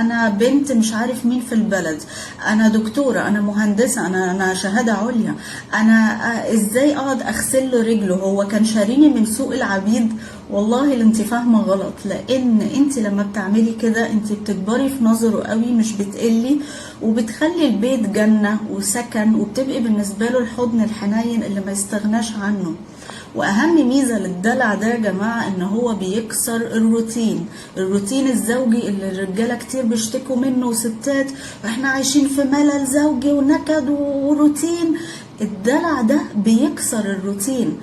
انا بنت مش عارف مين في البلد، انا دكتورة، انا مهندسة، انا شهادة عليا، انا ازاي اقعد اغسل له رجله؟ هو كان شاريني من سوق العبيد؟ والله اللي انت فاهمة غلط، لان انت لما بتعملي كده انت بتكبري في نظره قوي مش بتقلي، وبتخلي البيت جنة وسكن، وبتبقي بالنسبة له الحضن الحنين اللي ما يستغناش عنه. واهم ميزة للدلع ده يا جماعة ان هو بيكسر الروتين الزوجي اللي الرجالة كتير بيشتكوا منه وستات، واحنا عايشين في ملل زوجي ونكد وروتين. الدلع ده بيكسر الروتين.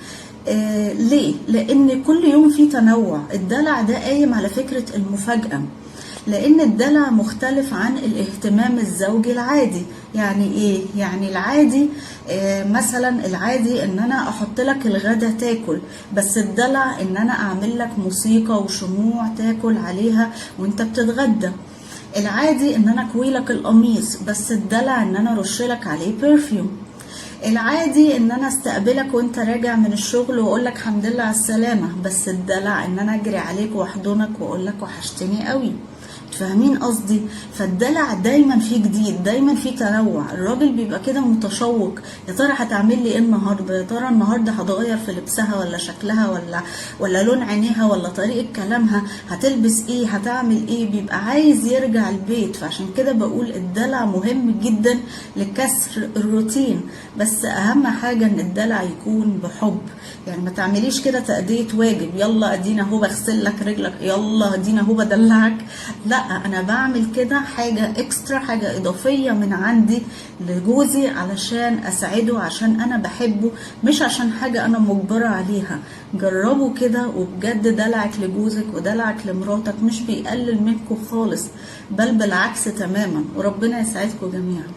ليه؟ لان كل يوم في تنوع. الدلع ده قايم على فكرة المفاجأة، لان الدلع مختلف عن الاهتمام الزوجي العادي. يعني ايه؟ يعني العادي مثلا العادي ان انا احط لك الغدا تاكل، بس الدلع ان انا اعمل لك موسيقى وشموع تاكل عليها وانت بتتغدى. العادي ان انا اكوي لك القميص، بس الدلع ان انا ارش لك عليه برفيوم. العادي ان انا استقبلك وانت راجع من الشغل واقول لك الحمد لله على السلامه، بس الدلع ان انا اجري عليك واحضنك واقول لك وحشتني قوي. فاهمين قصدي؟ فالدلع دايما فيه جديد، دايما فيه تنوع. الراجل بيبقى كده متشوق، يا ترى هتعمل لي ايه النهارده؟ يا ترى النهارده هتغير في لبسها ولا شكلها ولا لون عينيها ولا طريقه كلامها؟ هتلبس ايه؟ هتعمل ايه؟ بيبقى عايز يرجع البيت. فعشان كده بقول الدلع مهم جدا لكسر الروتين، بس اهم حاجه ان الدلع يكون بحب. يعني ما تعمليش كده تأدية واجب، يلا ادينا اهو بغسل لك رجلك، يلا ادينا اهو بدلعك. لا، انا بعمل كده حاجة اكسترا، حاجة اضافية من عندي لجوزي علشان اساعده، عشان انا بحبه، مش عشان حاجة انا مجبرة عليها. جربوا كده وبجد دلعك لجوزك ودلعك لمراتك مش بيقلل منكم خالص، بل بالعكس تماما. وربنا يسعدكم جميعا.